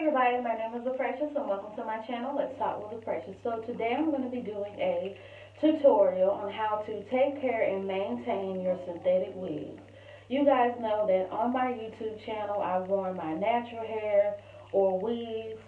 Everybody, my name is Precious and welcome to my channel. Let's talk with Precious. So today I'm going to be doing a tutorial on how to take care and maintain your synthetic wigs. You guys know that on my YouTube channel I've worn my natural hair or weaves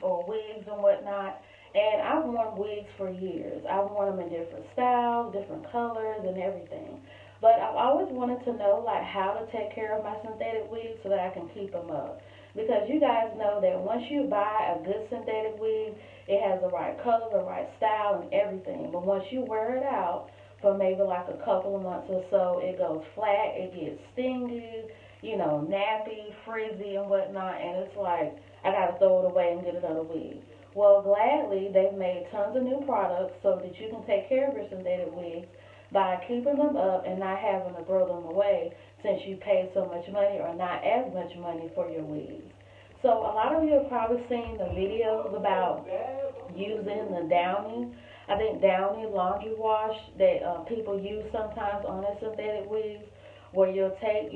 or wigs and whatnot. And I've worn wigs for years. I've worn them in different styles, different colors and everything. But I've always wanted to know like how to take care of my synthetic wigs so that I can keep them up. Because you guys know that once you buy a good synthetic wig, it has the right color, the right style, and everything. But once you wear it out for maybe like a couple of months or so, it goes flat, it gets stingy, nappy, frizzy, and whatnot. And it's like, I got to throw it away and get another wig. Well, gladly, they've made tons of new products so that you can take care of your synthetic wigs by keeping them up and not having to throw them away since you paid so much money or not as much money for your wigs. So a lot of you have probably seen the videos about using the Downy, I think Downy laundry wash that people use sometimes on their synthetic wigs, where you'll take,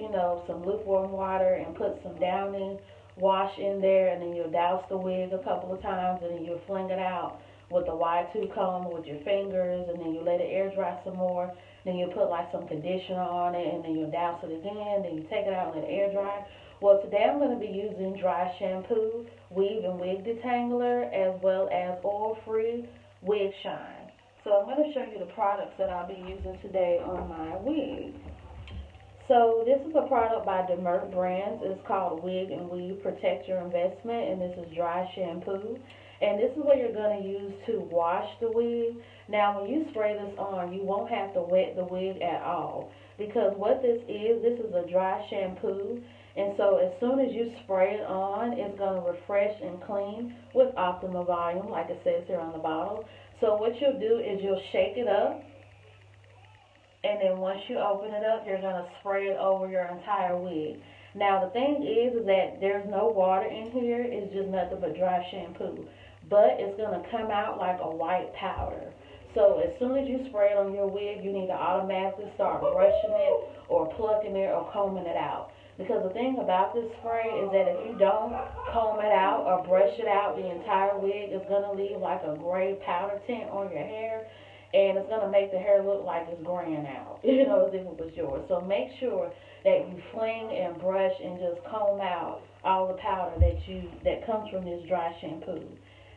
some lukewarm water and put some Downy wash in there, and then you'll douse the wig a couple of times, and then you'll fling it out with the Y2 comb with your fingers, and then you let it air dry some more. Then you put like some conditioner on it, and then you douse it again. Then you take it out and let it air dry. Well, today I'm going to be using dry shampoo, weave and wig detangler, as well as oil-free wig shine. So I'm going to show you the products that I'll be using today on my wig. So this is a product by Demert Brands. It's called Wig and Weave Protect Your Investment, and this is dry shampoo. And this is what you're going to use to wash the wig. Now, when you spray this on, you won't have to wet the wig at all. Because what this is a dry shampoo. And so as soon as you spray it on, it's going to refresh and clean with optimal volume, like it says here on the bottle. So what you'll do is you'll shake it up. And then once you open it up, you're going to spray it over your entire wig. Now, the thing is that there's no water in here. It's just nothing but dry shampoo. But it's going to come out like a white powder. So as soon as you spray it on your wig, you need to automatically start brushing it or plucking it or combing it out. Because the thing about this spray is that if you don't comb it out or brush it out, the entire wig is going to leave like a gray powder tint on your hair. And it's going to make the hair look like it's graying out, as if it was yours. So make sure that you fling and brush and just comb out all the powder that comes from this dry shampoo.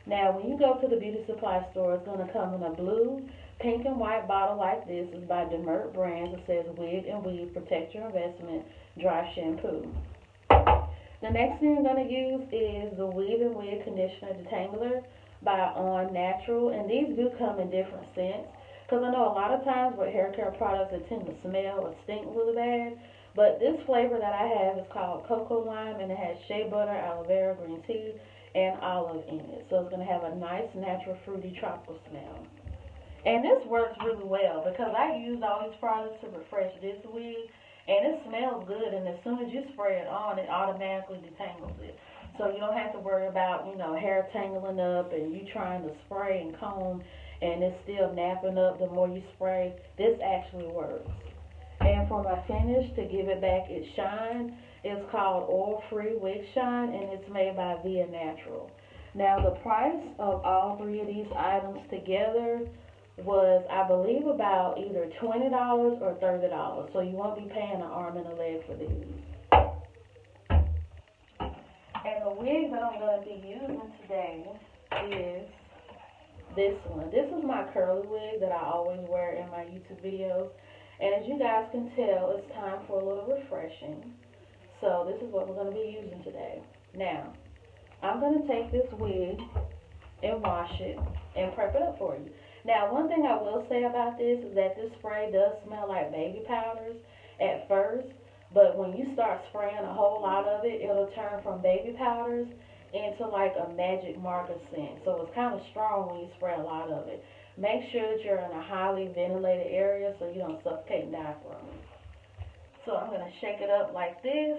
Now, when you go to the beauty supply store, it's going to come in a blue, pink, and white bottle like this. It's by Demert Brands. It says Wig and Weave Protect Your Investment Dry Shampoo. The next thing I'm going to use is the Weave and Wig Conditioner Detangler by On Natural, and these do come in different scents, because I know a lot of times with hair care products they tend to smell or stink really bad, but this flavor that I have is called Cocoa Lime, and it has shea butter, aloe vera, green tea, and olive in it. So it's going to have a nice natural fruity tropical smell. And this works really well because I used all these products to refresh this wig, and it smells good, and as soon as you spray it on, it automatically detangles it. So you don't have to worry about, hair tangling up and you trying to spray and comb and it's still napping up the more you spray. This actually works. And for my finish, to give it back its shine, it's called Oil-Free Wig Shine, and it's made by Via Natural. Now, the price of all three of these items together was, I believe, about either $20 or $30. So you won't be paying an arm and a leg for these. And the wig that I'm going to be using today is this one. This is my curly wig that I always wear in my YouTube videos. And as you guys can tell, it's time for a little refreshing. So this is what we're going to be using today. Now, I'm going to take this wig and wash it and prep it up for you. Now, one thing I will say about this is that this spray does smell like baby powders at first. But when you start spraying a whole lot of it, it'll turn from baby powders into like a magic marker scent. So it's kind of strong when you spray a lot of it. Make sure that you're in a highly ventilated area so you don't suffocate and die from it. So I'm going to shake it up like this.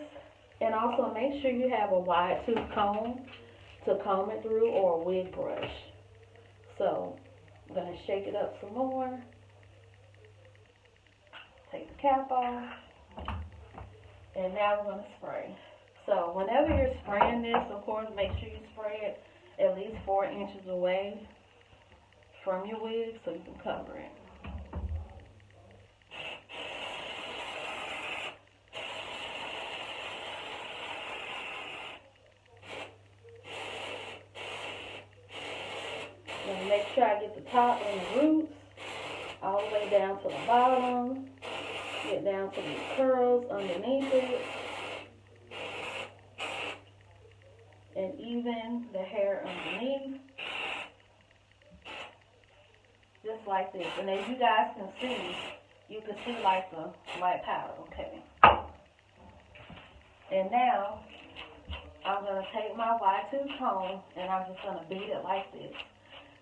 And also make sure you have a wide tooth comb to comb it through, or a wig brush. So I'm going to shake it up some more. Take the cap off. And now we're going to spray. So whenever you're spraying this, of course, make sure you spray it at least 4 inches away from your wig so you can cover it. Now make sure I get the top and the roots all the way down to the bottom. Get down to these curls underneath it. And even the hair underneath. Just like this. And as you guys can see, you can see like the white powder, okay? And now, I'm going to take my Y2 comb and I'm just going to beat it like this.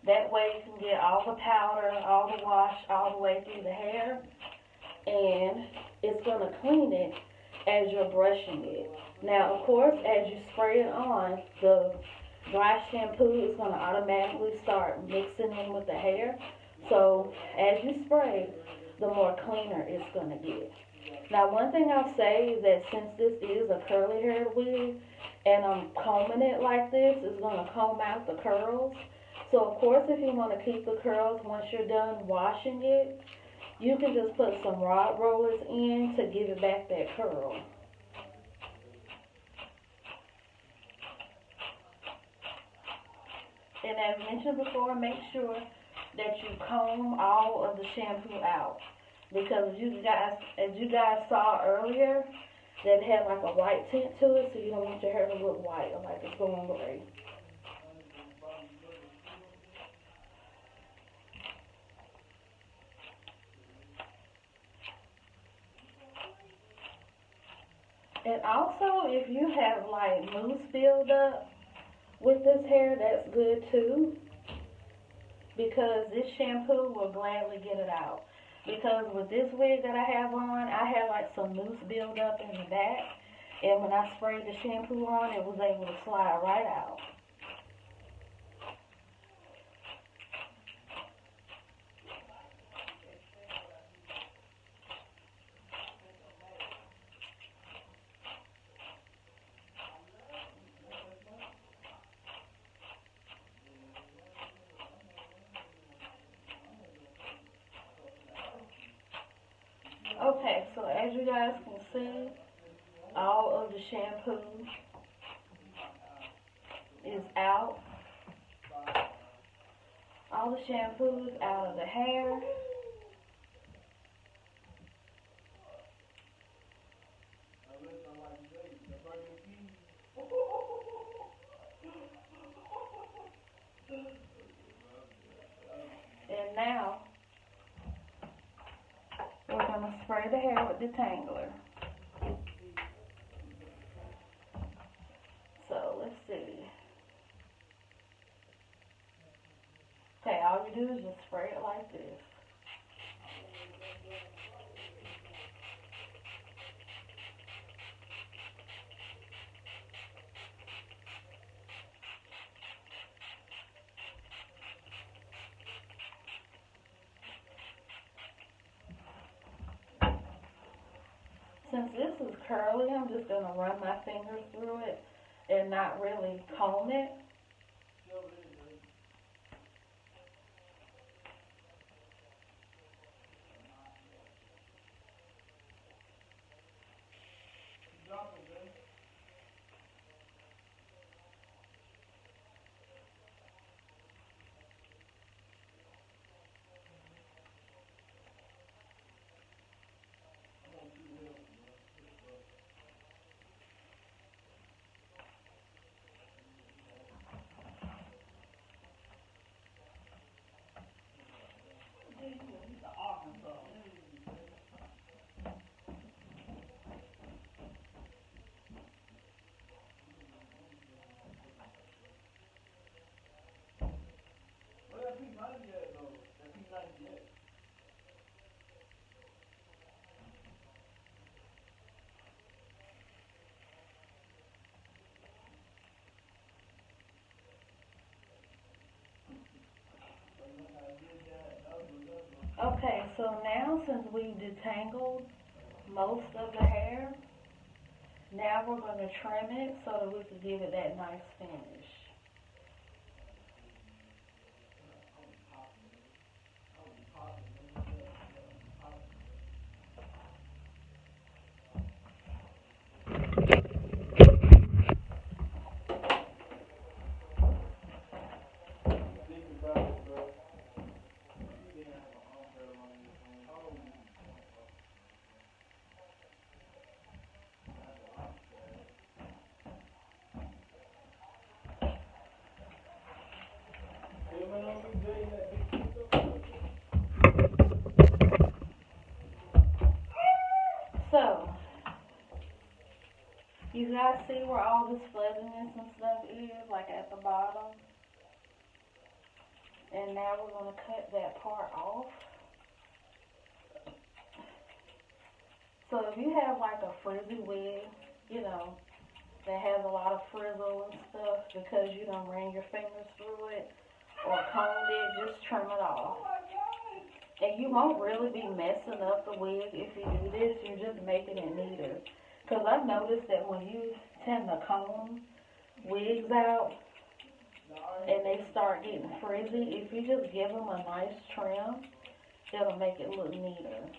That way you can get all the powder, all the wash, all the way through the hair. And it's going to clean it as you're brushing it. Now, of course, as you spray it on, the dry shampoo is going to automatically start mixing in with the hair. So, as you spray, the more cleaner it's going to get. Now, one thing I'll say is that since this is a curly haired wig, and I'm combing it like this, it's going to comb out the curls. So, of course, if you want to keep the curls once you're done washing it, you can just put some rod rollers in to give it back that curl. And as mentioned before, make sure that you comb all of the shampoo out. Because as you guys saw earlier, that it had like a white tint to it, so you don't want your hair to look white or like it's going gray. And also, if you have like mousse buildup with this hair, that's good too. Because this shampoo will gladly get it out. Because with this wig that I have on, I had like some mousse buildup in the back. And when I sprayed the shampoo on, it was able to slide right out. Okay, so as you guys can see, all of the shampoo is out. All the shampoo is out of the hair. And now, we're going to spray the hair with detangler. So, let's see. Okay, all you do is just spray it like this. Since this is curly, I'm just going to run my fingers through it and not really comb it. Okay, so now since we detangled most of the hair, Now we're going to trim it so that we can give it that nice finish. So, you guys see where all this fuzziness and stuff is, like at the bottom? And now we're going to cut that part off. So if you have like a frizzy wig, you know, that has a lot of frizzle and stuff because you done ran your fingers through it or combed it, just trim it off. And you won't really be messing up the wig if you do this. You're just making it neater. Because I've noticed that when you tend to comb wigs out and they start getting frizzy, if you just give them a nice trim, it'll make it look neater.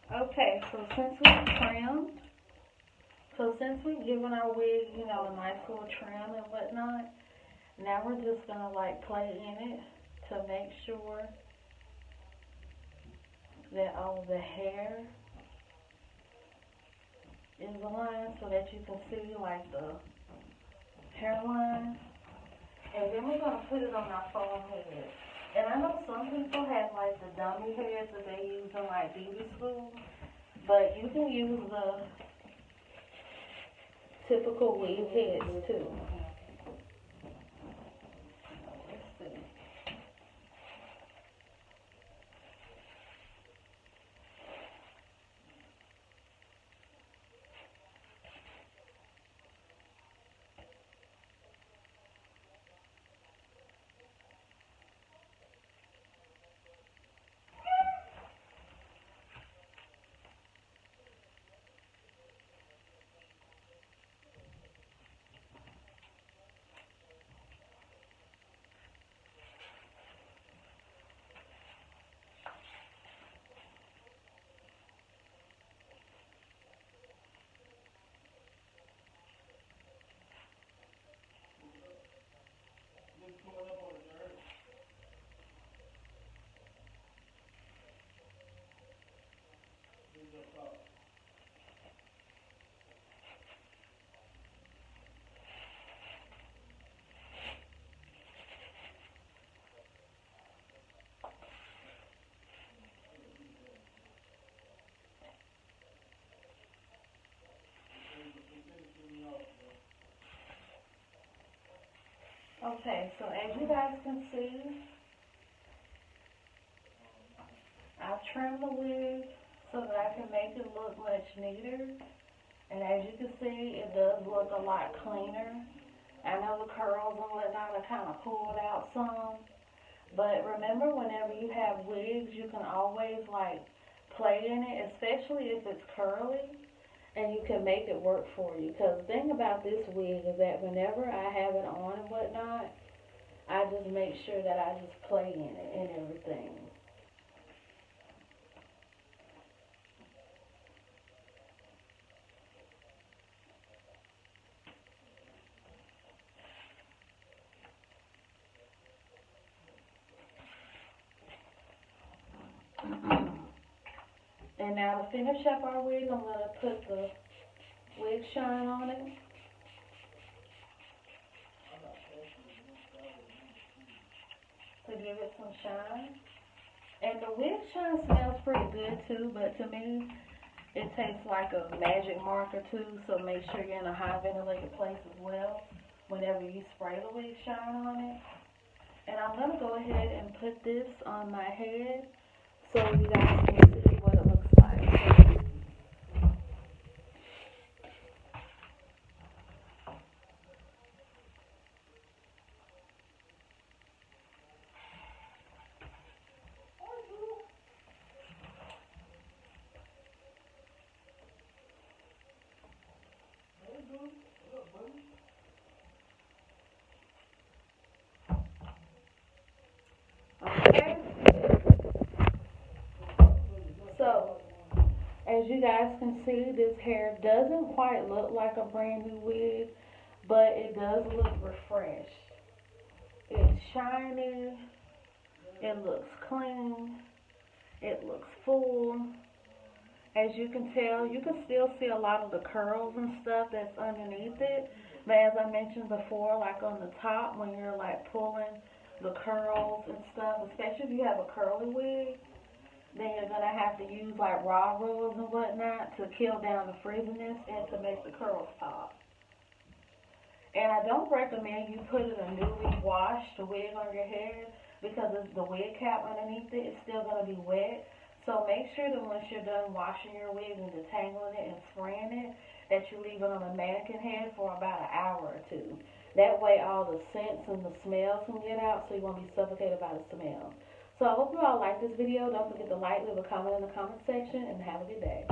Okay, so since we've given our wig, you know, a nice little trim and whatnot, now we're just gonna like play in it to make sure that all the hair is aligned so that you can see like the hairline. And then we're gonna put it on our forehead. And I know some people have like the dummy hairs that they use in like beauty school, but you can use the typical wig heads too. Let's see. Okay, so as you guys can see, I've trimmed the wig so that I can make it look much neater. And as you can see, it does look a lot cleaner. I know the curls and whatnot are kind of pulled out some, But remember, whenever you have wigs, you can always like play in it, especially if it's curly, and you can make it work for you. Because the thing about this wig is that whenever I have it on and whatnot, I just make sure that I just play in it and everything. And now to finish up our wig, I'm going to put the wig shine on it to give it some shine. And the wig shine smells pretty good too, but to me, it tastes like a magic marker too, so make sure you're in a high ventilated place as well whenever you spray the wig shine on it. And I'm going to go ahead and put this on my head so you guys can see what it looks like. Okay, so as you guys can see, this hair doesn't quite look like a brand new wig, but it does look refreshed. It's shiny, it looks clean, it looks full. As you can tell, you can still see a lot of the curls and stuff that's underneath it. But as I mentioned before, like on the top, when you're like pulling the curls and stuff, especially if you have a curly wig, then you're gonna have to use like raw rollers and whatnot to kill down the frizziness and to make the curls pop. And I don't recommend you putting a newly washed wig on your head because it's the wig cap underneath it is still going to be wet. So make sure that once you're done washing your wig and detangling it and spraying it, that you leave it on a mannequin head for about an hour or two. That way all the scents and the smells can get out so you won't be suffocated by the smell. So I hope you all like this video. Don't forget to like, leave a comment in the comment section, and have a good day.